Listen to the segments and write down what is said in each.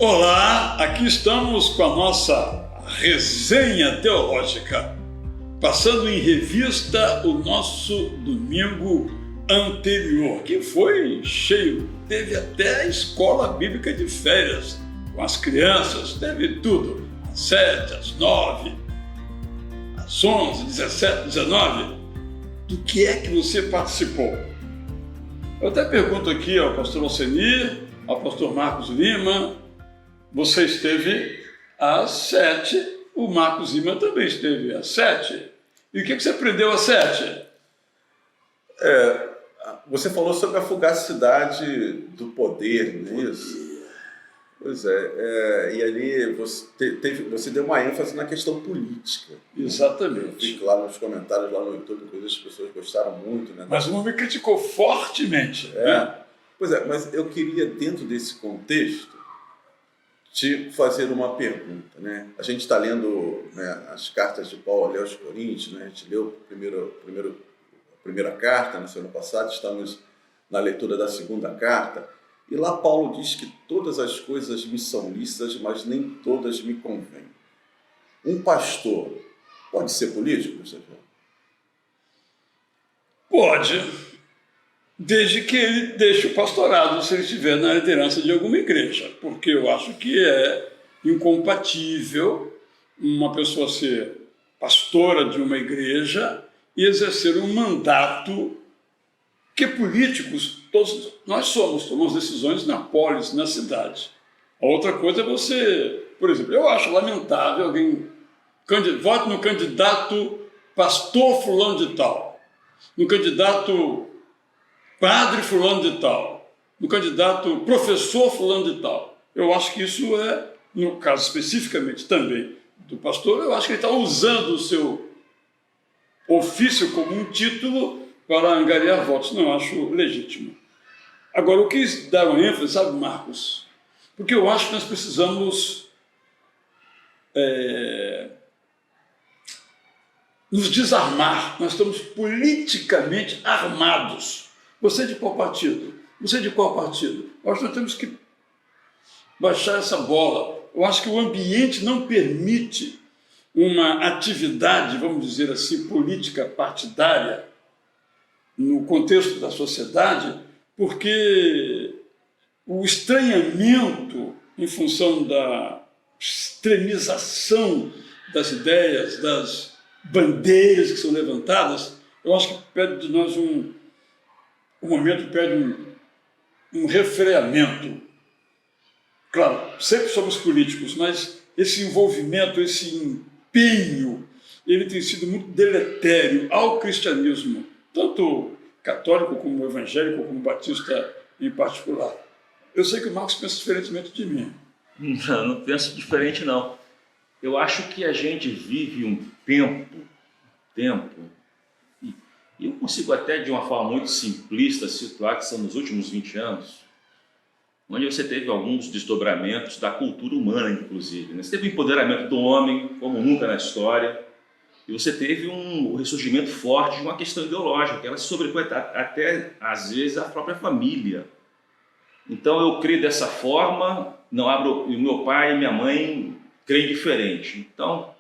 Olá, aqui estamos com a nossa resenha teológica, passando em revista o nosso domingo anterior, que foi cheio, teve até a escola bíblica de férias, com as crianças, teve tudo, às 7, às 9, às 11, 17, 19, do que é que você participou? Eu até pergunto aqui ao pastor Alcenir, ao pastor Marcos Lima. Você esteve às 7, o Marcos Lima também esteve às 7. E o que você aprendeu às 7? Você falou sobre a fugacidade do poder, não é isso? Pois é, e ali você deu uma ênfase na questão política. Exatamente. Fico lá nos comentários, lá no YouTube, coisas que as pessoas gostaram muito. Né? Mas uma me criticou fortemente. Né? Pois é, mas eu queria, dentro desse contexto, te fazer uma pergunta, né? A gente está lendo, né, as cartas de Paulo aos Coríntios, né? A gente leu a primeira carta na semana passada, estamos na leitura da segunda carta, e lá Paulo diz que todas as coisas me são lícitas, mas nem todas me convêm. Um pastor pode ser político, você vê? Pode, desde que ele deixe o pastorado se ele estiver na liderança de alguma igreja, porque eu acho que é incompatível uma pessoa ser pastora de uma igreja e exercer um mandato que políticos, todos nós tomamos decisões na polis, na cidade. A outra coisa é você, por exemplo, eu acho lamentável alguém vote no candidato pastor fulano de tal, no candidato padre fulano de tal, no candidato professor fulano de tal. Eu acho que isso é, no caso especificamente também do pastor, eu acho que ele está usando o seu ofício como um título para angariar votos. Não acho legítimo. Agora, eu quis dar uma ênfase, sabe, Marcos? Porque eu acho que nós precisamos nos desarmar. Nós estamos politicamente armados. Você é de qual partido? Você é de qual partido? Eu acho que nós temos que baixar essa bola. Eu acho que o ambiente não permite uma atividade, vamos dizer assim, política partidária no contexto da sociedade, porque o estranhamento em função da extremização das ideias, das bandeiras que são levantadas, eu acho que pede de nós o momento pede um refreamento. Claro, sempre somos políticos, mas esse envolvimento, esse empenho, ele tem sido muito deletério ao cristianismo, tanto católico como evangélico, como batista em particular. Eu sei que o Marcos pensa diferentemente de mim. Não penso diferente, não. Eu acho que a gente vive um tempo, e eu consigo até de uma forma muito simplista situar que são nos últimos 20 anos, onde você teve alguns desdobramentos da cultura humana, inclusive. Né? Você teve o empoderamento do homem, como nunca na história, e você teve um ressurgimento forte de uma questão ideológica, que ela se sobrepõe até, às vezes, à própria família. Então, eu creio dessa forma, e o meu pai e minha mãe creem diferente. Então,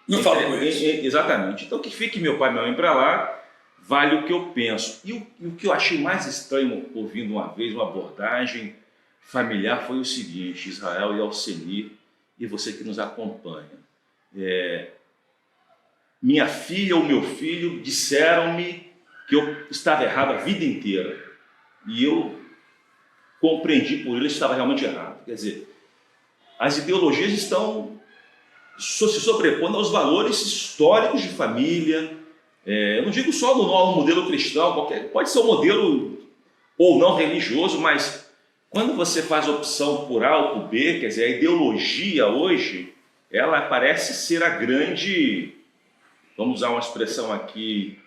não falo com isso. Exatamente. Então, que fique meu pai e minha mãe para lá, vale o que eu penso. E o que eu achei mais estranho, ouvindo uma vez uma abordagem familiar, foi o seguinte: Israel e Alcenir, e você que nos acompanha. Minha filha ou meu filho disseram-me que eu estava errado a vida inteira. E eu compreendi por eles que estava realmente errado. Quer dizer, as ideologias estão se sobrepondo aos valores históricos de família. Eu não digo só no novo modelo cristão, pode ser um modelo ou não religioso, mas quando você faz opção por A ou por B, quer dizer, a ideologia hoje, ela parece ser a grande, vamos usar uma expressão aqui,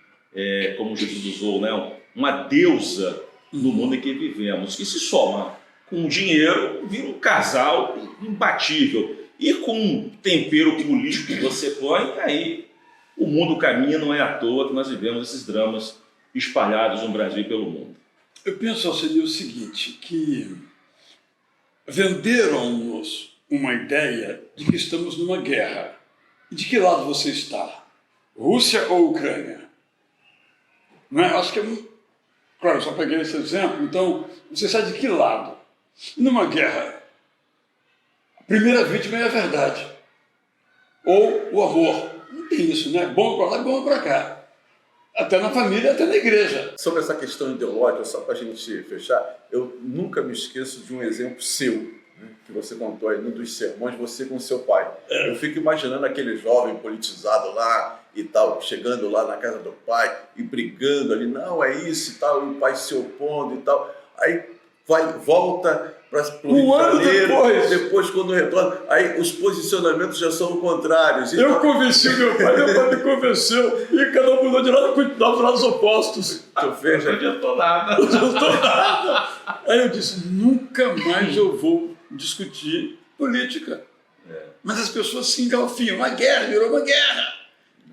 como Jesus usou, né? Uma deusa no mundo em que vivemos, que se soma com o dinheiro, vira um casal imbatível. E com o tempero político que você põe, aí o mundo caminha, não é à toa que nós vivemos esses dramas espalhados no Brasil e pelo mundo. Eu penso, Alcenir, o seguinte, que venderam-nos uma ideia de que estamos numa guerra. E de que lado você está? Rússia ou Ucrânia? Não é? Acho que claro, eu só peguei esse exemplo. Então, você está de que lado? Numa guerra, a primeira vítima é a verdade. Ou o amor. Não tem isso, né? Bom para lá, bom para cá. Até na família, até na igreja. Sobre essa questão ideológica, só para a gente fechar, eu nunca me esqueço de um exemplo seu, né, que você contou aí num dos sermões, você com seu pai. Eu fico imaginando aquele jovem politizado lá e tal, chegando lá na casa do pai e brigando ali, não, é isso e tal, e o pai se opondo e tal. Aí volta para o Rio de Janeiro, depois quando retorna, aí os posicionamentos já são contrários. Eu convenci meu pai me convenceu, e cada um mudou de lado, continuava dos lados opostos. Não adiantou nada. Não adiantou nada. Aí eu disse, nunca mais eu vou discutir política. Mas as pessoas se engalfinham, uma guerra, virou uma guerra.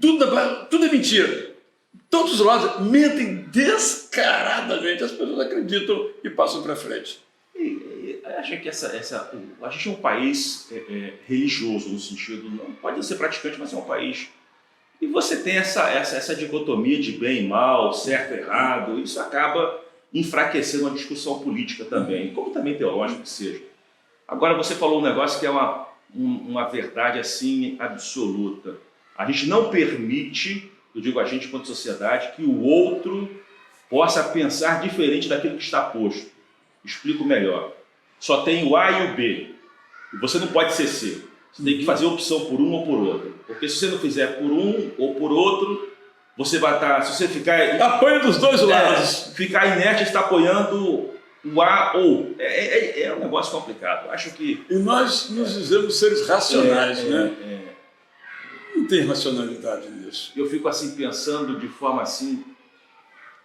Tudo é mentira. Todos os lados mentem descaradamente, as pessoas acreditam e passam para frente. Acho que a gente é um país religioso, no sentido, não pode ser praticante, mas é um país. E você tem essa dicotomia de bem e mal, certo e errado, isso acaba enfraquecendo a discussão política também, como também teológica que seja. Agora, você falou um negócio que é uma verdade assim absoluta. A gente não permite, eu digo a gente enquanto sociedade, que o outro possa pensar diferente daquilo que está posto. Explico melhor. Só tem o A e o B. E você não pode ser C. Você tem que fazer opção por um ou por outro. Porque se você não fizer por um ou por outro, você vai estar... Se você ficar... Apoio dos dois lados. Ficar inerte está apoiando o A ou... É um negócio complicado. Acho que... E nós nos dizemos seres racionais, né? Não tem racionalidade nisso. Eu fico assim pensando de forma assim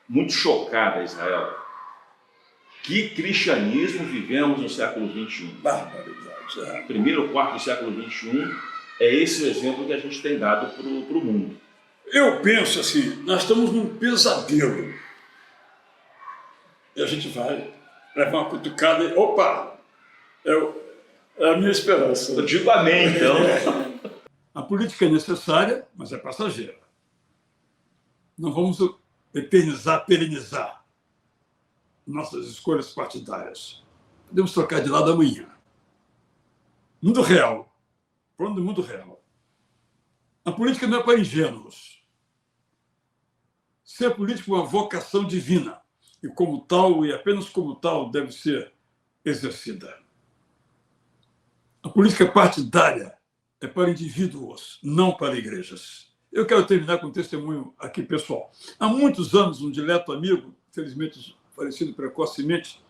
muito chocada, Israel. Que cristianismo vivemos no século XXI? Barbaridade. Primeiro quarto do século XXI é esse o exemplo que a gente tem dado para o mundo. Eu penso assim, nós estamos num pesadelo. E a gente vai levar uma cutucada e... Opa! É a minha esperança. Eu digo amém, então. A política é necessária, mas é passageira. Não vamos perenizar nossas escolhas partidárias. Podemos trocar de lado amanhã. Mundo real. Falando do mundo real. A política não é para ingênuos. Ser político é uma vocação divina. E como tal, e apenas como tal, deve ser exercida. A política partidária é para indivíduos, não para igrejas. Eu quero terminar com um testemunho aqui pessoal. Há muitos anos, um dileto amigo, felizmente falecido precocemente,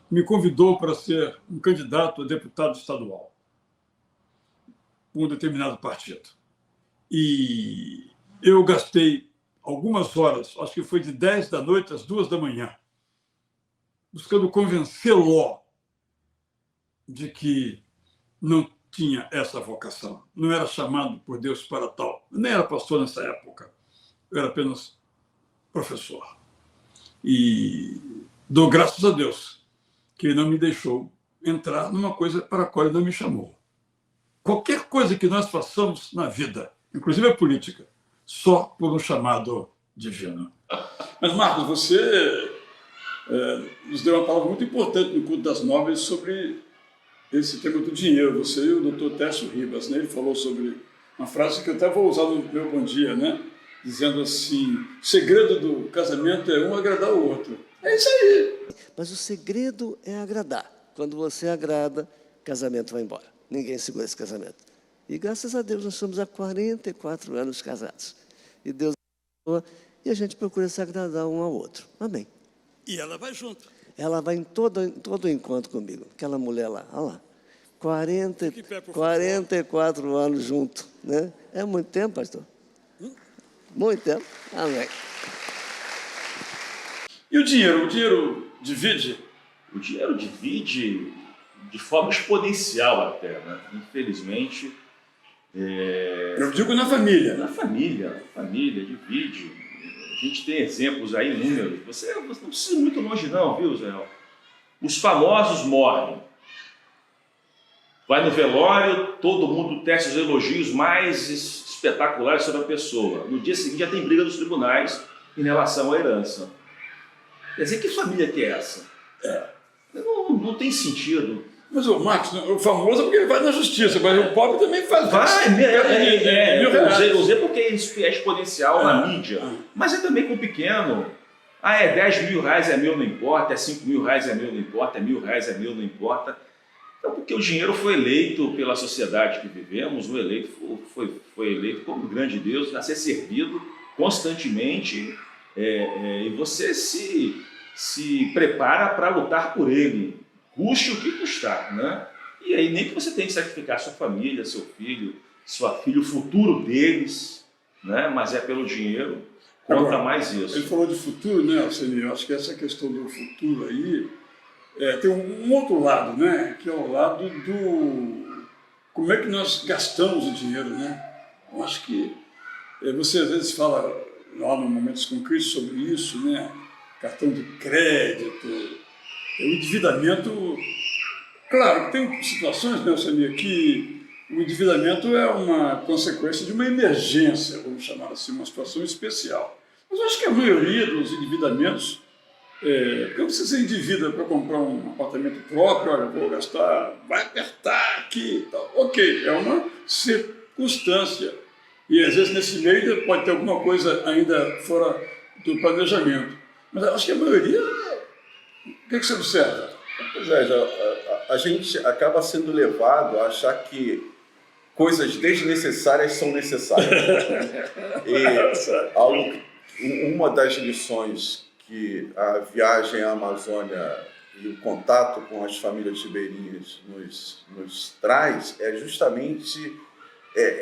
me convidou para ser um candidato a deputado estadual por um determinado partido. E eu gastei algumas horas, acho que foi de 10 da noite às 2 da manhã, buscando convencê-lo de que não tinha essa vocação, não era chamado por Deus para tal. Eu nem era pastor nessa época, eu era apenas professor. E dou graças a Deus que ele não me deixou entrar numa coisa para a qual ele não me chamou. Qualquer coisa que nós façamos na vida, inclusive a política, só por um chamado divino. Mas, Marcos, você nos deu uma palavra muito importante no culto das 9 sobre esse tema do dinheiro. Você e o Dr. Tércio Ribas, né? Ele falou sobre uma frase que eu até vou usar no meu bom dia, né? Dizendo assim, o segredo do casamento é um agradar o outro. É isso aí. Mas o segredo é agradar. Quando você agrada, o casamento vai embora. Ninguém segura esse casamento. E graças a Deus nós estamos há 44 anos casados. E Deus e a gente procura se agradar um ao outro. Amém. E ela vai junto. Ela vai em todo encontro comigo. Aquela mulher lá, olha lá. 44 anos junto. Né? É muito tempo, pastor? Muito tempo. Amém. E o dinheiro? O dinheiro divide? O dinheiro divide de forma exponencial até, né? Infelizmente. Eu digo na família. Na família divide. A gente tem exemplos aí, números. Você não precisa ir muito longe não, viu, Zé? Os famosos morrem. Vai no velório, todo mundo tece os elogios mais espetaculares sobre a pessoa. No dia seguinte já tem briga dos tribunais em relação à herança. Quer dizer, que família que é essa? Não tem sentido. Mas o Marcos, o famoso é porque ele vai na justiça, mas o pobre também faz isso. Eu usei porque é exponencial na mídia, mas é também com o pequeno. É 10 mil reais é meu, não importa, é 5 mil reais é meu, não importa, é R$1.000 é meu, não importa. Então, porque o dinheiro foi eleito pela sociedade que vivemos, foi eleito como um grande Deus a ser servido constantemente, e você se prepara para lutar por ele, custe o que custar, né? E aí nem que você tenha que sacrificar sua família, seu filho, sua filha, o futuro deles, né? Mas é pelo dinheiro, conta Agora, mais isso. Ele falou de futuro, né, Alceni? Eu acho que essa questão do futuro aí tem um outro lado, né? Que é o lado do como é que nós gastamos o dinheiro, né? Eu acho que você às vezes fala lá no Momentos com Cristo sobre isso, né? Cartão de crédito, o endividamento. Claro que tem situações, né, Alceni, que o endividamento é uma consequência de uma emergência, vamos chamar assim, uma situação especial. Mas eu acho que a maioria dos endividamentos, porque você se endivida para comprar um apartamento próprio, olha, vou gastar, vai apertar aqui, tal. Ok, é uma circunstância. E às vezes nesse meio pode ter alguma coisa ainda fora do planejamento. Mas eu acho que a maioria, o que você observa? Pois é, a gente acaba sendo levado a achar que coisas desnecessárias são necessárias. Uma das lições que a viagem à Amazônia e o contato com as famílias ribeirinhas nos traz é justamente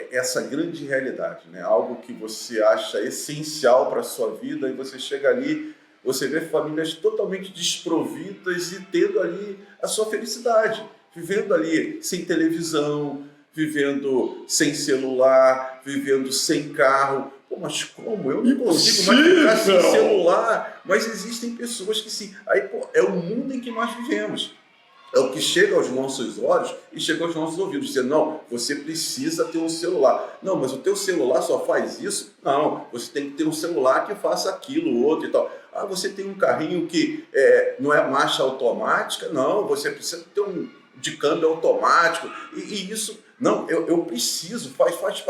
essa grande realidade, né? Algo que você acha essencial para a sua vida e você chega ali, você vê famílias totalmente desprovidas e tendo ali a sua felicidade, vivendo ali sem televisão, vivendo sem celular, vivendo sem carro. Pô, mas como? Eu não consigo mais ficar sem celular. Mas existem pessoas que sim. Aí, pô, é o mundo em que nós vivemos. É o que chega aos nossos olhos e chega aos nossos ouvidos, dizendo, não, você precisa ter um celular. Não, mas o teu celular só faz isso? Não, você tem que ter um celular que faça aquilo, outro e tal. Ah, você tem um carrinho que não é marcha automática? Não, você precisa ter um de câmbio automático. E isso, não, eu preciso, faz parte.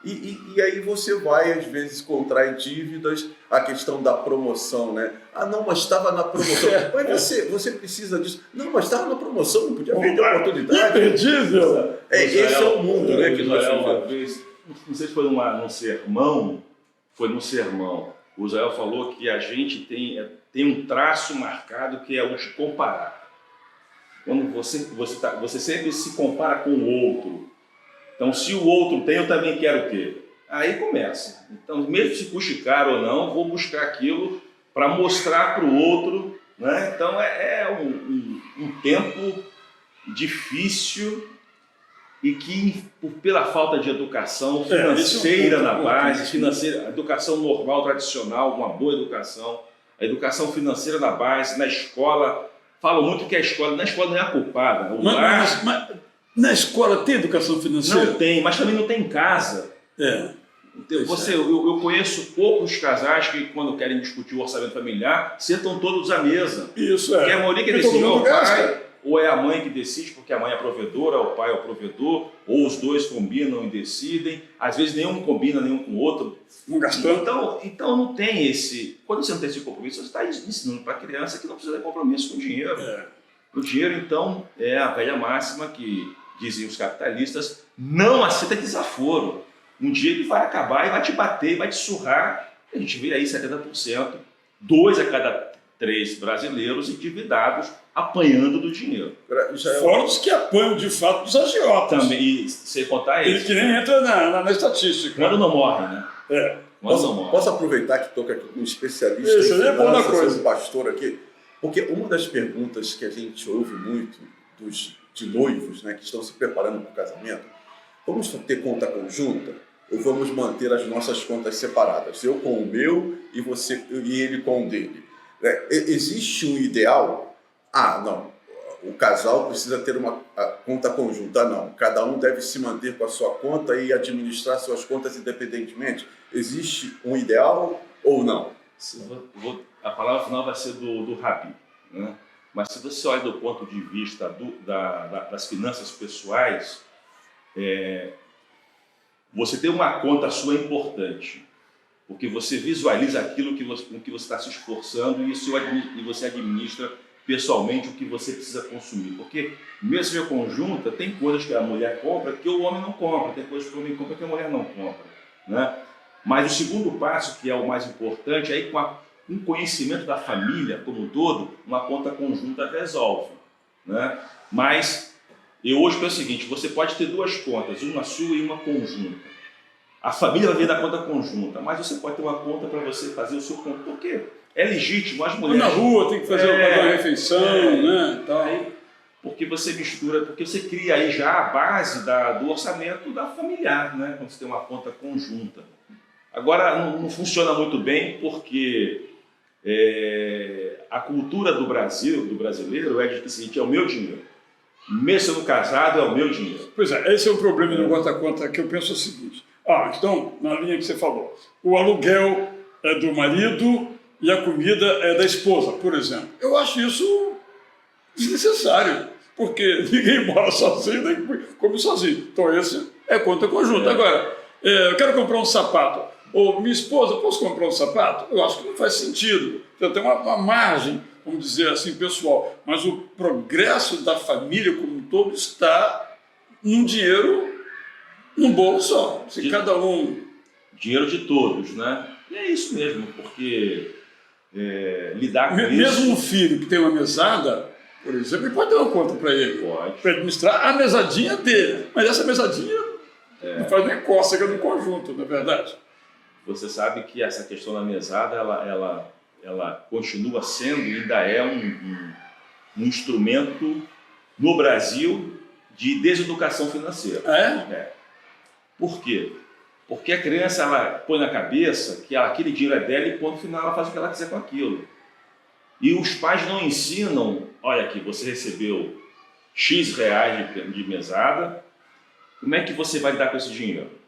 E aí você vai, às vezes, contrair dívidas, a questão da promoção, né? Ah, não, mas estava na promoção. Mas você precisa disso. Não, mas estava na promoção, não podia perder a oportunidade. Imperdível! Esse é o mundo, né? Que nós uma vez, não sei se foi num sermão, o Israel falou que a gente tem um traço marcado que é o de comparar. Quando você sempre se compara com o outro. Então, se o outro tem, eu também quero ter. Aí começa. Então, mesmo se custe caro ou não, vou buscar aquilo para mostrar para o outro, né? Então, é um tempo difícil e que, pela falta de educação financeira na base, educação normal, tradicional, uma boa educação, a educação financeira na base, na escola. Falam muito que na escola não é a culpada. Mas na escola tem educação financeira? Não tem, mas também não tem em casa. Eu conheço poucos casais que, quando querem discutir o orçamento familiar, sentam todos à mesa. Isso Porque a maioria que decide é o pai, ou é a mãe que decide, porque a mãe é provedora, o pai é o provedor, ou os dois combinam e decidem. Às vezes nenhum combina, nenhum com o outro. Não gastando. Então não tem esse... Quando você não tem esse compromisso, você está ensinando para a criança que não precisa ter compromisso com o dinheiro. O dinheiro, então, é a velha máxima que dizem os capitalistas, não aceita desaforo. Um dia ele vai acabar e vai te bater, vai te surrar. A gente vê aí 70%, 2 a cada 3 brasileiros endividados, apanhando do dinheiro. Fora os que apanham de fato dos agiotas. Também, e sem contar Ele isso. que nem entra na estatística. Quando não morre, né? Posso aproveitar que estou aqui com um especialista Isso, em é bom da coisa. um pastor aqui? Porque uma das perguntas que a gente ouve muito de noivos, né, que estão se preparando para o casamento, vamos ter conta conjunta ou vamos manter as nossas contas separadas? Eu com o meu e ele com o dele. Existe um ideal? Ah, não. o casal precisa ter a conta conjunta. Não, cada um deve se manter com a sua conta e administrar suas contas independentemente. Existe um ideal ou não? A palavra final vai ser do Rabi, né? Mas se você olha do ponto de vista das finanças pessoais, você ter uma conta sua é importante, porque você visualiza aquilo com que você está se esforçando e você administra pessoalmente o que você precisa consumir. Porque mesmo em conjunta, tem coisas que a mulher compra que o homem não compra, tem coisas que o homem compra que a mulher não compra, né? Mas o segundo passo, que é o mais importante, aí com um conhecimento da família como um todo, uma conta conjunta resolve, né? Mas eu hoje penso o seguinte: você pode ter duas contas, uma sua e uma conjunta. A família vai vir da conta conjunta, mas você pode ter uma conta para você fazer o seu conta, porque é legítimo, as mulheres... Na rua, tem que fazer uma refeição, né? Tal. Porque você mistura, porque você cria aí já a base do orçamento da familiar, né? Quando você tem uma conta conjunta. Agora, não funciona muito bem porque a cultura do brasileiro é de que o seguinte: é o meu dinheiro. Mesmo sendo casado, é o meu dinheiro. Pois é, esse é o problema do conta-conta, que eu penso o seguinte. Então, na linha que você falou, o aluguel é do marido e a comida é da esposa, por exemplo. Eu acho isso desnecessário, porque ninguém mora sozinho, nem come sozinho. Então, esse é conta conjunta. Agora, eu quero comprar um sapato. Ou minha esposa, posso comprar um sapato? Eu acho que não faz sentido. Então, tem uma margem, vamos dizer assim, pessoal. Mas o progresso da família como um todo está num dinheiro, num bolso só. Se cada um... Dinheiro de todos, né? E é isso mesmo, porque lidar com isso... Mesmo um filho que tem uma mesada, por exemplo, ele pode ter uma conta para ele. Pode. Para administrar a mesadinha dele. Mas essa mesadinha não faz nem cócega no conjunto, na verdade. Você sabe que essa questão da mesada, ela continua sendo e ainda é um instrumento no Brasil de deseducação financeira. Por quê? Porque a criança, ela põe na cabeça que aquele dinheiro é dela e ponto final ela faz o que ela quiser com aquilo. E os pais não ensinam: olha aqui, você recebeu X reais de mesada, como é que você vai lidar com esse dinheiro?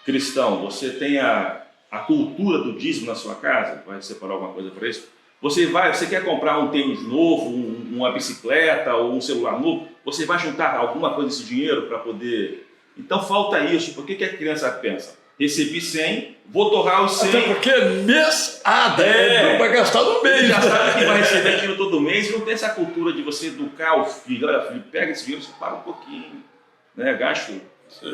Cristão, você tem a cultura do dízimo na sua casa? Vai separar alguma coisa para isso? Você quer comprar um tênis novo, uma bicicleta ou um celular novo? Você vai juntar alguma coisa desse dinheiro para poder... Então falta isso. Por que a criança pensa? Recebi 100, vou torrar os 100. Até porque mesada vai gastar no mês. Já sabe que vai receber aquilo todo mês e não tem essa cultura de você educar o filho. Olha, filho, pega esse dinheiro, separa um pouquinho, né? Gasta,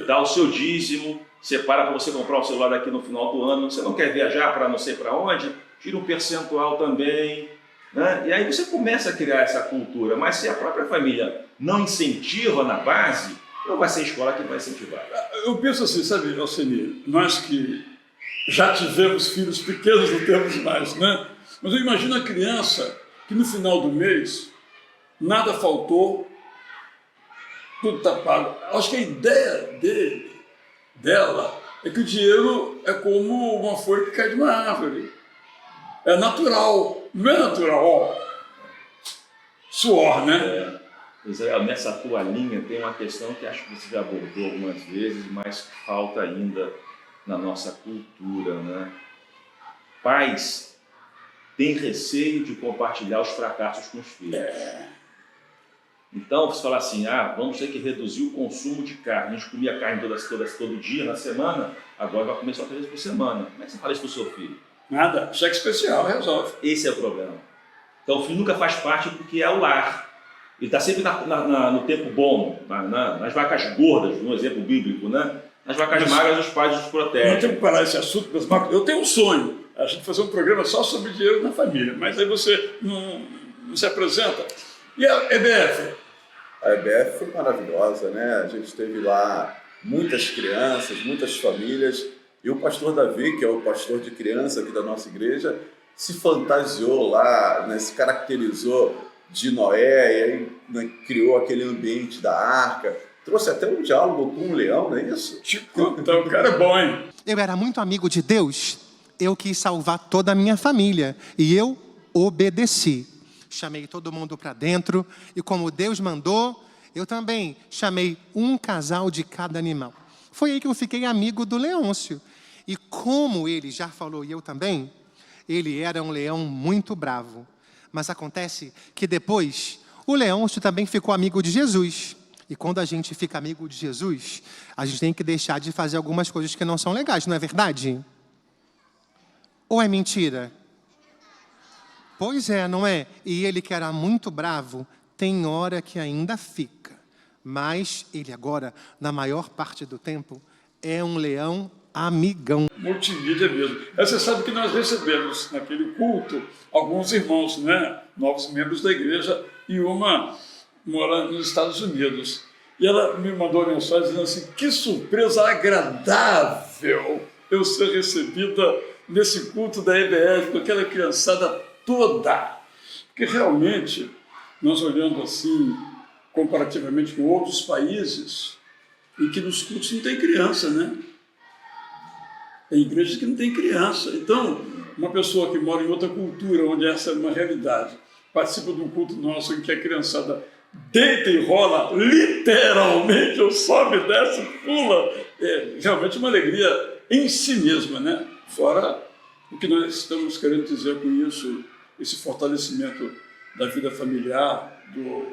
dá o seu dízimo, separa para você comprar um celular daqui no final do ano. Você não quer viajar para não sei para onde? Tira um percentual também, né? E aí você começa a criar essa cultura. Mas se a própria família não incentiva na base, não vai ser a escola que vai incentivar. Eu penso assim, sabe, Alcenir, nós que já tivemos filhos pequenos, não temos mais, né? Mas eu imagino a criança que no final do mês nada faltou, tudo está pago. Acho que a ideia dela, é que o dinheiro é como uma folha que cai de uma árvore. É natural, não é natural, suor, né? Israel, nessa tua linha tem uma questão que acho que você já abordou algumas vezes, mas falta ainda na nossa cultura, né? Pais têm receio de compartilhar os fracassos com os filhos. Então, você fala assim: vamos ter que reduzir o consumo de carne. A gente comia carne todo dia na semana, agora vai comer só 3 vezes por semana. Como é que você fala isso para o seu filho? Nada, cheque especial, resolve. Esse é o problema. Então, o filho nunca faz parte porque é o lar. Ele está sempre no tempo bom, nas vacas gordas, no exemplo bíblico, né? Nas vacas magras, os pais os protegem. Não tenho que parar esse assunto das vacas. Eu tenho um sonho, a gente fazer um programa só sobre dinheiro na família, mas aí você não se apresenta. E a EBF? A EBF foi maravilhosa, né? A gente teve lá muitas crianças, muitas famílias, e o pastor Davi, que é o pastor de criança aqui da nossa igreja, se fantasiou lá, né? Se caracterizou de Noé, e aí, né, criou aquele ambiente da arca, trouxe até um diálogo com um leão, não é isso? Então, o cara é bom, hein? Eu era muito amigo de Deus, eu quis salvar toda a minha família, e eu obedeci. chamei todo mundo para dentro. E como Deus mandou, eu também chamei um casal de cada animal. Foi aí que eu fiquei amigo do Leôncio. E como ele já falou, e eu também, ele era um leão muito bravo. Mas acontece que depois, o Leôncio também ficou amigo de Jesus. E quando a gente fica amigo de Jesus, a gente tem que deixar de fazer algumas coisas que não são legais, não é verdade? Ou é mentira? Pois é, não é? E ele que era muito bravo, tem hora que ainda fica. Mas ele agora, na maior parte do tempo, é um leão amigão. Multimídia mesmo. Você sabe que nós recebemos naquele culto alguns irmãos, né? Novos membros da igreja, e uma mora nos Estados Unidos. E ela me mandou uma mensagem dizendo assim: que surpresa agradável eu ser recebida nesse culto da EBF, com aquela criançada toda. Porque realmente, nós olhando assim, comparativamente com outros países, em que nos cultos não tem criança, né? Tem igrejas que não tem criança. Então, uma pessoa que mora em outra cultura, onde essa é uma realidade, participa de um culto nosso em que a criançada deita e rola, literalmente, ou sobe, desce, pula. É realmente uma alegria em si mesma, né? Fora o que nós estamos querendo dizer com isso, esse fortalecimento da vida familiar, do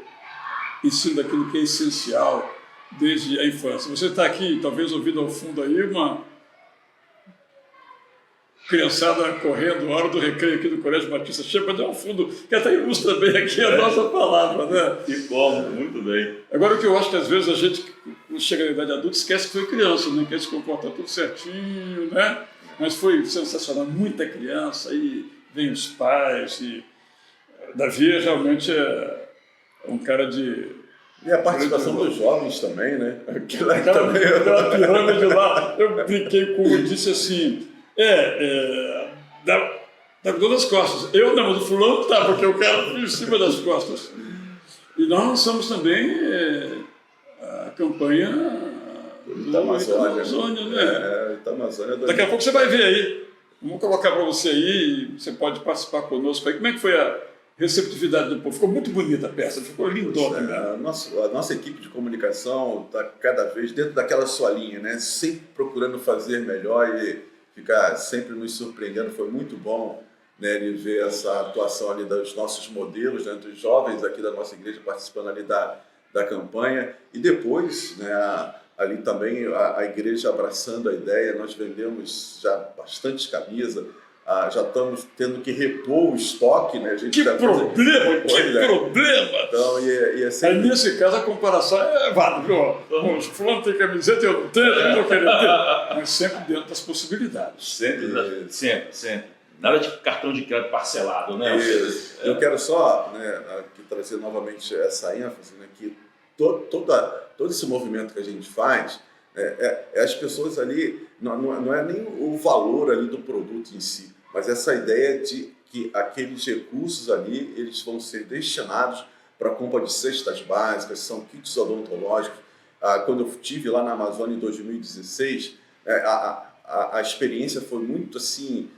ensino daquilo que é essencial desde a infância. Você está aqui, talvez ouvindo ao fundo aí, uma criançada correndo, hora do recreio aqui do Colégio Batista Chepa, deu um fundo que até ilustra bem aqui a nossa palavra, né? Que bom, muito bem. Agora, o que eu acho que às vezes a gente, quando chega na idade adulta, esquece que foi criança, né? Quer se comportar tudo certinho, né? Mas foi sensacional, muita criança, aí vem os pais, e Davi realmente é um cara de... E a participação dos jovens também, né? Aquela pirâmide lá, eu brinquei com ele, disse assim, dá dor nas costas. Eu não, mas o fulano tá, porque eu quero em cima das costas. E nós lançamos também a campanha da Amazônia, né? Da Amazônia. Daqui a pouco você vai ver aí. Vamos colocar para você aí, e você pode participar conosco aí. Como é que foi a receptividade do povo? Ficou muito bonita a peça, ficou lindona. A nossa equipe de comunicação está cada vez dentro daquela sua linha, né? Sempre procurando fazer melhor e ficar sempre nos surpreendendo. Foi muito bom, né, de ver essa atuação ali dos nossos modelos, né, dos jovens aqui da nossa igreja participando ali da campanha. E depois, né, ali também a igreja abraçando a ideia. Nós vendemos já bastante camisa, já estamos tendo que repor o estoque, né? A gente que problema! Então, e assim... Aí, nesse caso, a comparação é válida, viu? Os fulano tem camiseta, eu não tenho, eu não quero ter. Mas sempre dentro das possibilidades. Sempre. Nada de cartão de crédito parcelado, né? Eu quero só, né, aqui trazer novamente essa ênfase, né, que todo esse movimento que a gente faz, as pessoas ali, não é nem o valor ali do produto em si, mas essa ideia de que aqueles recursos ali, eles vão ser destinados para a compra de cestas básicas, são kits odontológicos. Quando eu estive lá na Amazônia em 2016, a experiência foi muito assim,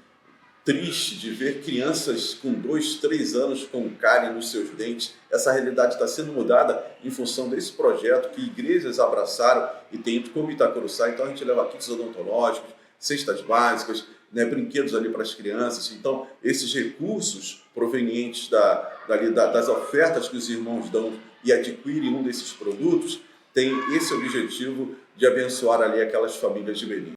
triste de ver crianças com 2, 3 anos com cárie nos seus dentes. Essa realidade está sendo mudada em função desse projeto que igrejas abraçaram e tem como Itacuruçá. Então a gente leva kits odontológicos, cestas básicas, né, brinquedos ali para as crianças. Então esses recursos provenientes das ofertas que os irmãos dão e adquirem um desses produtos tem esse objetivo de abençoar ali aquelas famílias de Berim.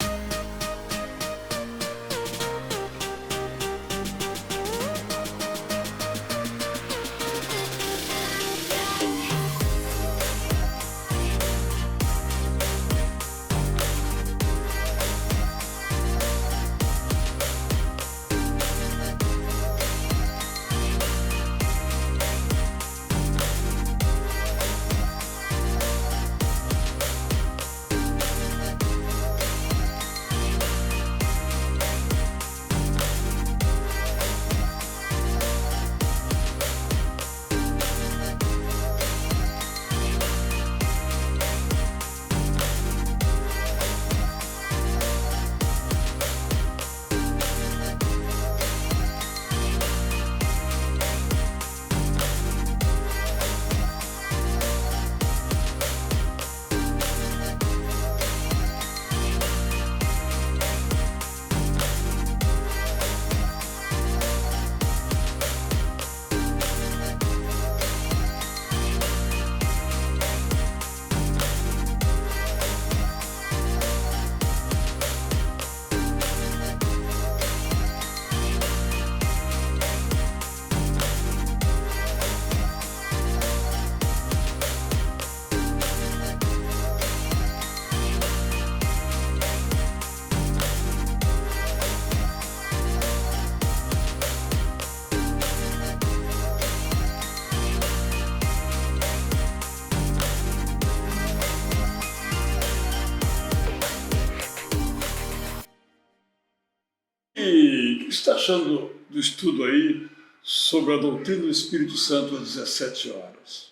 está achando do estudo aí sobre a doutrina do Espírito Santo às 17 horas?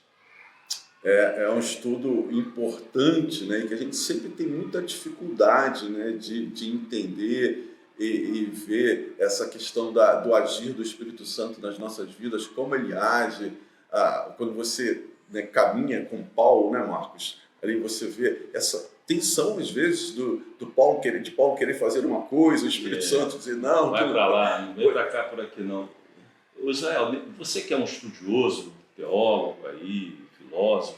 É um estudo importante, né, e que a gente sempre tem muita dificuldade, né, de entender e ver essa questão do agir do Espírito Santo nas nossas vidas, como ele age. Quando você, né, caminha com Paulo, né, Marcos? Ali você vê essa tensão, às vezes, de Paulo querer fazer uma coisa, o Espírito Santo dizer, não, vai para lá, não vem para cá por aqui não. Israel, você que é um estudioso, teólogo aí, filósofo,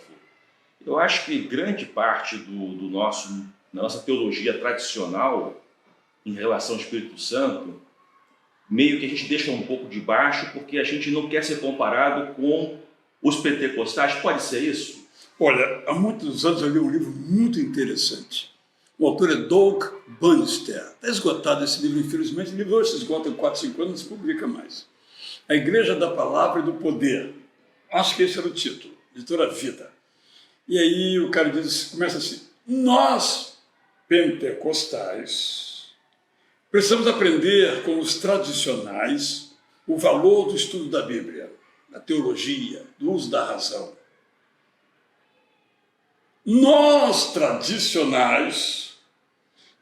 eu acho que grande parte da nossa teologia tradicional em relação ao Espírito Santo, meio que a gente deixa um pouco de baixo porque a gente não quer ser comparado com os pentecostais. Pode ser isso? Olha, há muitos anos eu li um livro muito interessante. O autor é Doug Bannister. Está esgotado esse livro, infelizmente. O livro hoje se esgota em 4, 5 anos, não se publica mais. A Igreja da Palavra e do Poder. Acho que esse era o título, Editora Vida. E aí o cara começa assim, nós, pentecostais, precisamos aprender com os tradicionais o valor do estudo da Bíblia, da teologia, do uso da razão. Nós, tradicionais,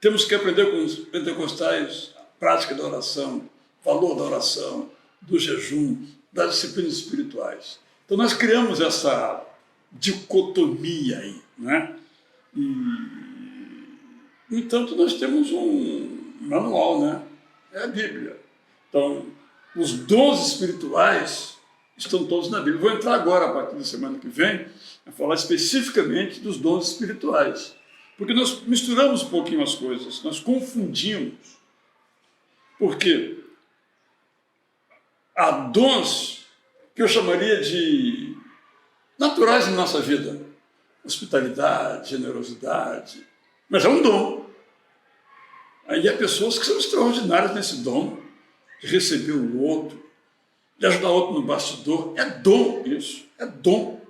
temos que aprender com os pentecostais a prática da oração, o valor da oração, do jejum, das disciplinas espirituais. Então nós criamos essa dicotomia aí, né? No entanto, nós temos um manual, né? É a Bíblia. Então, os dons espirituais estão todos na Bíblia. Vou entrar agora, a partir da semana que vem, a falar especificamente dos dons espirituais. Porque nós misturamos um pouquinho as coisas, nós confundimos. Por quê? Há dons que eu chamaria de naturais na nossa vida. Hospitalidade, generosidade. Mas é um dom. Aí há pessoas que são extraordinárias nesse dom, de receber o outro, de ajudar o outro no bastidor. É dom isso, é dom.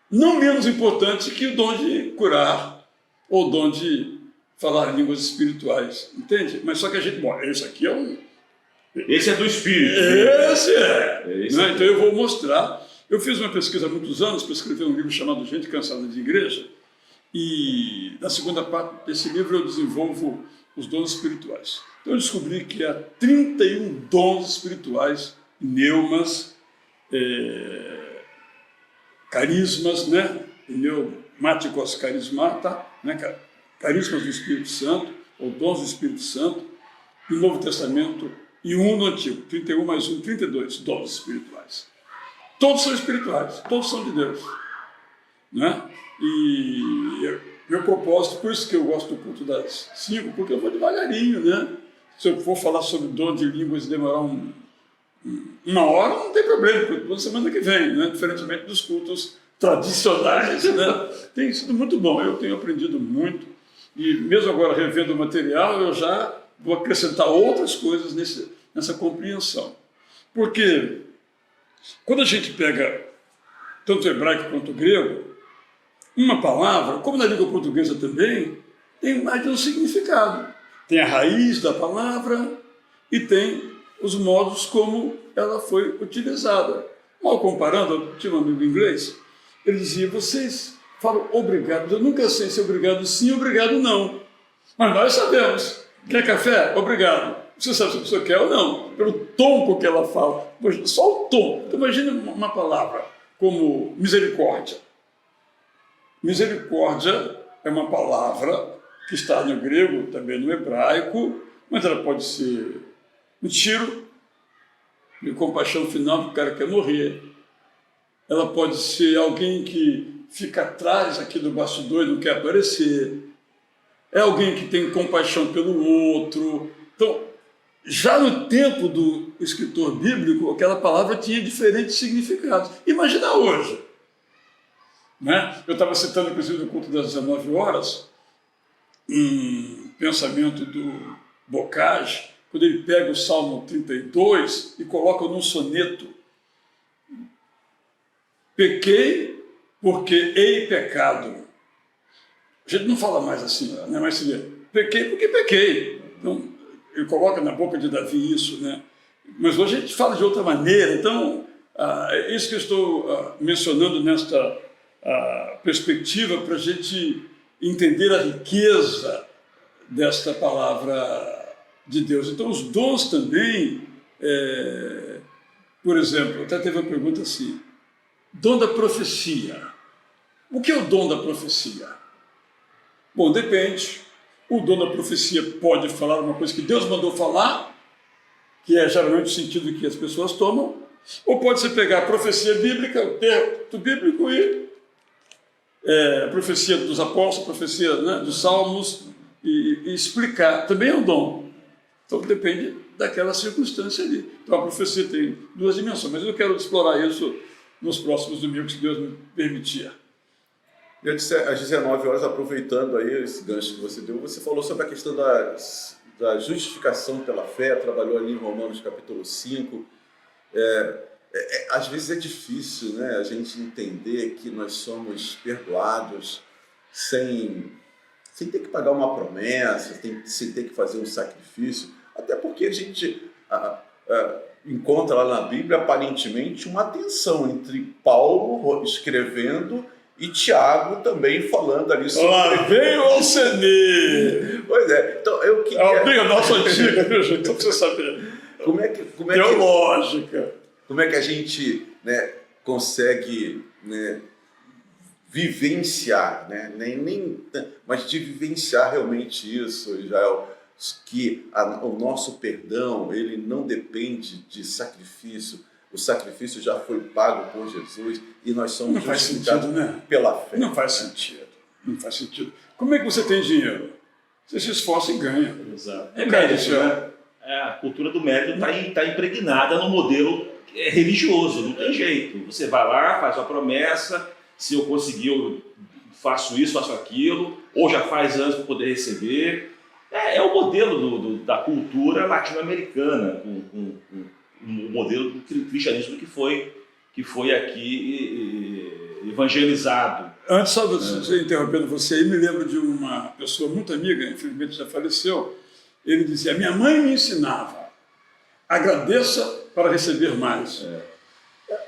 Não menos importante que o dom de curar, ou o dom de falar línguas espirituais. Entende? Mas só que a gente, bom, esse aqui é um... Esse é do Espírito. Esse é. Né? Então eu vou mostrar. Eu fiz uma pesquisa há muitos anos para escrever um livro chamado Gente Cansada de Igreja, e na segunda parte desse livro eu desenvolvo os dons espirituais. Então eu descobri que há 31 dons espirituais, pneumas, carismas, né? Pneumáticos carismata, né? Carismas do Espírito Santo, ou dons do Espírito Santo, no Novo Testamento e um no Antigo. 31 mais 1, 32 dons espirituais. Todos são espirituais, todos são de Deus. Né? E meu propósito, por isso que eu gosto do culto das 5, porque eu vou devagarinho, né? Se eu for falar sobre dom de línguas e demorar uma hora, não tem problema, porque toda semana que vem, né? Diferentemente dos cultos tradicionais, né? Tem sido muito bom, eu tenho aprendido muito, e mesmo agora revendo o material, eu já vou acrescentar outras coisas nessa compreensão. Porque quando a gente pega tanto o hebraico quanto o grego, uma palavra, como na língua portuguesa também, tem mais de um significado. Tem a raiz da palavra e tem os modos como ela foi utilizada. Mal comparando, eu tinha um amigo inglês, ele dizia, vocês falam obrigado, eu nunca sei se é obrigado sim, obrigado não. Mas nós sabemos. Quer café? Obrigado. Você sabe se a pessoa quer ou não, pelo tom com que ela fala. Só o tom. Então, imagine uma palavra como misericórdia. Misericórdia é uma palavra que está no grego, também no hebraico, mas ela pode ser um tiro de compaixão final porque o cara quer morrer. Ela pode ser alguém que fica atrás aqui do bastidor e não quer aparecer. É alguém que tem compaixão pelo outro. Então, já no tempo do escritor bíblico, aquela palavra tinha diferentes significados. Imagina hoje. Né? Eu estava citando, inclusive, no culto das 19 horas, um pensamento do Bocage, quando ele pega o Salmo 32 e coloca num soneto. Pequei porque hei pecado. A gente não fala mais assim, né? Mas seria, pequei porque pequei. Então, ele coloca na boca de Davi isso, né? Mas hoje a gente fala de outra maneira, então, isso que eu estou mencionando nesta perspectiva para a gente entender a riqueza desta palavra de Deus. Então, os dons também, por exemplo, até teve uma pergunta assim, dom da profecia. O que é o dom da profecia? Bom, depende. O dom da profecia pode falar uma coisa que Deus mandou falar, que é geralmente o sentido que as pessoas tomam, ou pode ser pegar a profecia bíblica, o texto bíblico e a profecia dos apóstolos, a profecia, né, dos salmos, e explicar. Também é um dom. Então depende daquela circunstância ali. Então a profecia tem duas dimensões, mas eu quero explorar isso nos próximos domingos, se Deus me permitir. E às 19 horas, aproveitando aí esse gancho que você deu, você falou sobre a questão da justificação pela fé, trabalhou ali em Romanos capítulo 5. Às vezes é difícil, né, a gente entender que nós somos perdoados sem ter que pagar uma promessa, sem ter que fazer um sacrifício, até porque a gente encontra lá na Bíblia aparentemente uma tensão entre Paulo escrevendo e Tiago também falando ali sobre... Lá vem o Alcenê! Pois é, então eu queria... É uma briga nossa antiga, viu, gente? Então, pra você saber. Teológica. Como é que a gente, né, consegue, né, vivenciar, né, mas de vivenciar realmente isso, Israel, que o nosso perdão, ele não depende de sacrifício. O sacrifício já foi pago por Jesus e nós somos justificados pela fé. Não faz sentido. Não faz sentido. Como é que você tem dinheiro? Você se esforça e ganha. Exato. É mérito, né? A cultura do mérito está impregnada no modelo religioso, não tem jeito. Você vai lá, faz uma promessa, se eu conseguir, eu faço isso, faço aquilo, ou já faz anos para poder receber. É o modelo da cultura latino-americana, o modelo do cristianismo que foi aqui evangelizado. Antes, só você interrompendo você aí, me lembro de uma pessoa muito amiga, infelizmente já faleceu. Ele dizia: minha mãe me ensinava, agradeça para receber mais.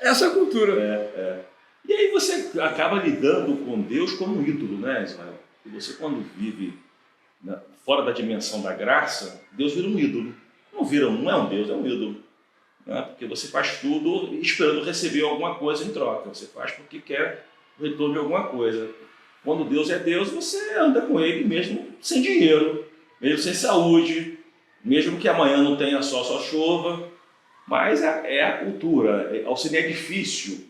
Essa é a cultura. E aí você acaba lidando com Deus como um ídolo, né, Israel? E você, quando vive fora da dimensão da graça, Deus vira um ídolo. Não é um Deus, é um ídolo. Né? Porque você faz tudo esperando receber alguma coisa em troca. Você faz porque quer o retorno de alguma coisa. Quando Deus é Deus, você anda com Ele mesmo sem dinheiro, mesmo sem saúde, mesmo que amanhã não tenha sol, só chova. Mas é a cultura. Auxiliar é difícil.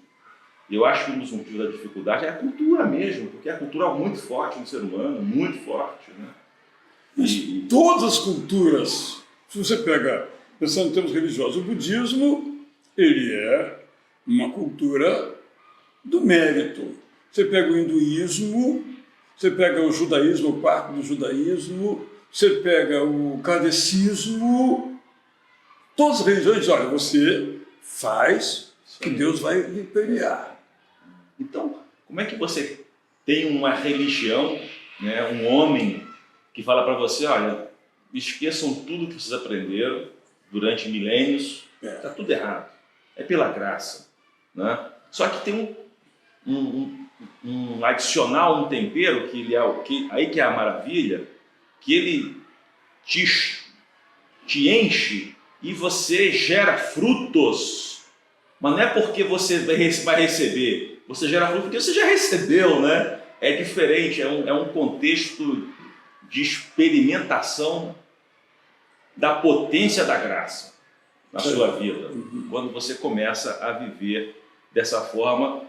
Eu acho que um dos motivos da dificuldade é a cultura mesmo, porque a cultura é muito forte no ser humano, muito forte. Né? Mas todas as culturas, se você pega, pensando em termos religiosos, o budismo, ele é uma cultura do mérito. Você pega o hinduísmo, você pega o judaísmo, parte do judaísmo, você pega o kardecismo, todas as religiões dizem: olha, você faz que Deus vai lhe premiar. Então, como é que você tem uma religião, né, um homem que fala para você: olha, esqueçam tudo que vocês aprenderam durante milênios, está tudo errado, é pela graça. Né? Só que tem um adicional, um tempero, aí que é a maravilha, que ele te enche e você gera frutos, mas não é porque você vai receber, você gera frutos porque você já recebeu, né? É diferente, é um contexto de experimentação da potência da graça na sua vida. Quando você começa a viver dessa forma,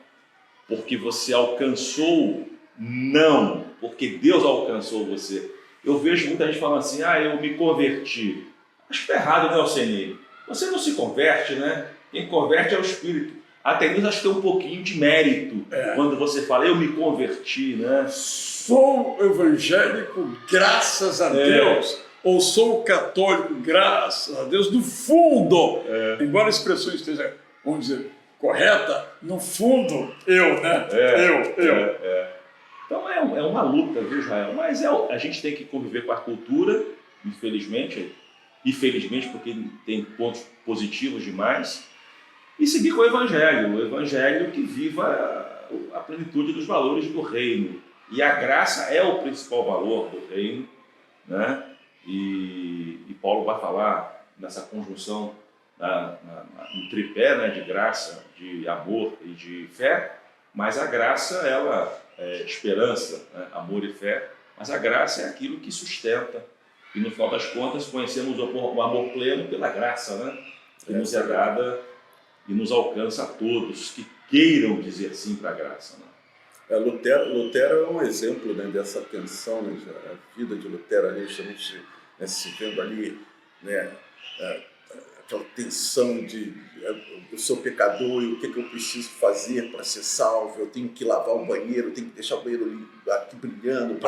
porque você alcançou, não, porque Deus alcançou você. Eu vejo muita gente falando assim: eu me converti. Acho que está errado, né, Alcenê? Você não se converte, né? Quem converte é o Espírito. Até nisso acho que tem um pouquinho de mérito quando você fala: eu me converti, né? Sou evangélico, graças a Deus, ou sou católico, graças a Deus. No fundo, embora a expressão esteja, vamos dizer, correta, no fundo, eu, né? Eu. Então é uma luta, viu, Israel? Mas a gente tem que conviver com a cultura, infelizmente. infelizmente, porque tem pontos positivos demais, e seguir com o Evangelho que viva a plenitude dos valores do reino. E a graça é o principal valor do reino, né? E Paulo vai falar nessa conjunção, no tripé, né, de graça, de amor e de fé, mas a graça, ela é esperança, né, amor e fé, mas a graça é aquilo que sustenta. E no final das contas, conhecemos o amor pleno pela graça, né, que nos é dada e nos alcança a todos que queiram dizer sim para a graça, né? Lutero é um exemplo, né, dessa tensão, né, a vida de Lutero ali, justamente, né, se vendo ali, né, aquela tensão de eu sou pecador e o que eu preciso fazer para ser salvo, eu tenho que lavar o banheiro, eu tenho que deixar o banheiro aqui brilhando,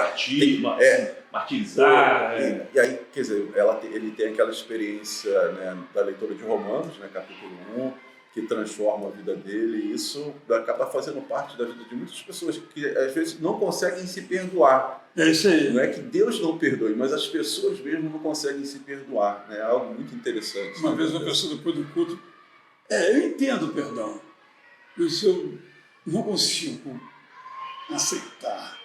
martirizar. E aí, quer dizer, ele tem aquela experiência, né, da leitura de Romanos, né, capítulo 1, que transforma a vida dele, e isso acaba fazendo parte da vida de muitas pessoas que às vezes não conseguem se perdoar. É isso aí. Não é que Deus não perdoe, mas as pessoas mesmo não conseguem se perdoar. É algo muito interessante. Uma vez uma pessoa depois do culto, eu entendo o perdão, mas eu não consigo aceitar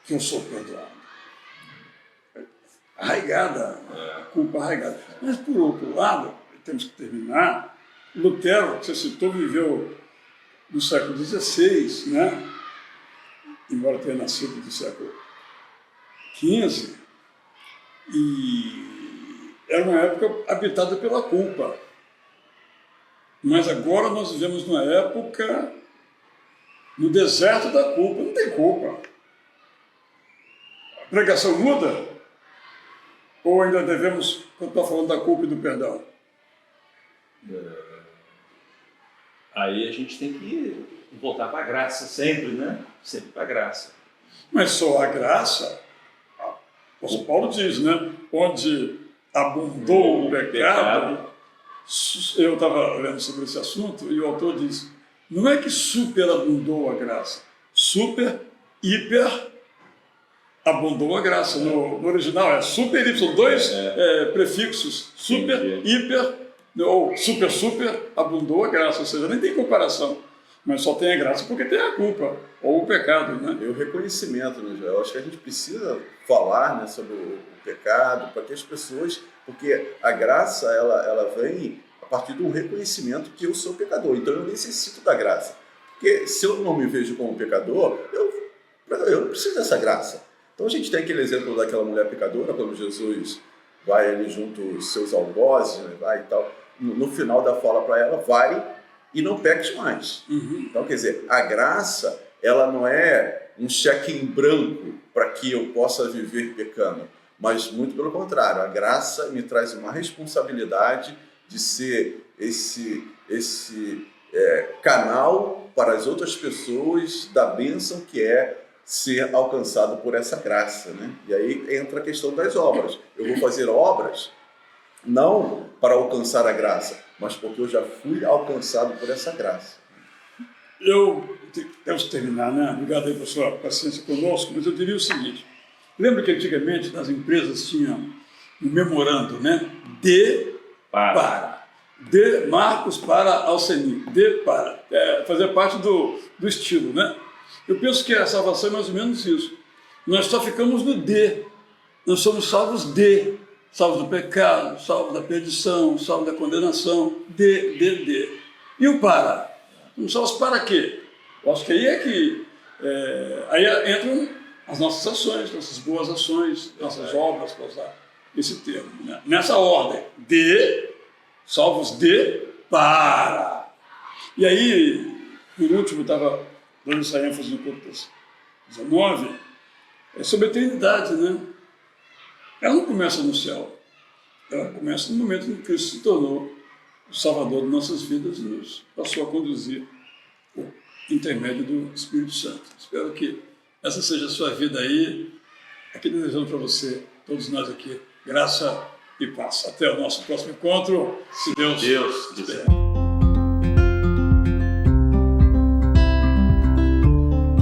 que eu sou perdoado. Arraigada, a culpa arraigada. Mas por outro lado, temos que terminar, Lutero, que você citou, viveu no século XVI, né? Embora tenha nascido do século XV, e era uma época habitada pela culpa. Mas agora nós vivemos numa época no deserto da culpa, não tem culpa. A pregação muda? Ou ainda devemos continuar falando da culpa e do perdão? Aí a gente tem que voltar para a graça sempre, né? Sempre para a graça. Mas só a graça, o Paulo diz, né? Onde abundou o pecado. Eu estava lendo sobre esse assunto e o autor diz, não é que superabundou a graça, hiper abundou a graça. No original é super y, são dois prefixos, super, hiper, ou super, abundou a graça, ou seja, nem tem comparação, mas só tem a graça porque tem a culpa, ou o pecado, né? E o reconhecimento, né, Joel? Eu acho que a gente precisa falar, né, sobre o pecado, para que as pessoas, porque a graça, ela vem a partir do reconhecimento que eu sou pecador, então eu necessito da graça, porque se eu não me vejo como pecador, eu não preciso dessa graça. Então a gente tem aquele exemplo daquela mulher pecadora, quando Jesus vai ali junto aos seus algozes, né, vai e tal, no final da fala para ela, vai e não peques mais. Então, quer dizer, a graça, ela não é um cheque em branco para que eu possa viver pecando, mas muito pelo contrário, a graça me traz uma responsabilidade de ser esse canal para as outras pessoas da bênção que é ser alcançado por essa graça, né? E aí entra a questão das obras. Eu vou fazer obras não para alcançar a graça, mas porque eu já fui alcançado por essa graça. Temos que terminar, né? Obrigado aí pela sua paciência conosco, mas eu diria o seguinte, lembra que antigamente nas empresas tinham um memorando, né? De Marcos para Alceni, fazer parte do estilo, né? Eu penso que a salvação é mais ou menos isso. Nós só ficamos no D. Nós somos salvos do pecado, salvos da perdição, salvos da condenação, D. E o para? Somos salvos para quê? Eu acho que aí aí entram as nossas ações, nossas boas ações, nossas obras, para usar esse termo, né? Nessa ordem, salvos para. E aí, por último, estava dando essa ênfase no Coríntios 19, é sobre a eternidade, né? Ela não começa no céu, ela começa no momento em que Cristo se tornou o Salvador de nossas vidas e nos passou a conduzir por intermédio do Espírito Santo. Espero que essa seja a sua vida aí. Aqui desejando para você, todos nós aqui, graça e paz. Até o nosso próximo encontro, se Deus quiser.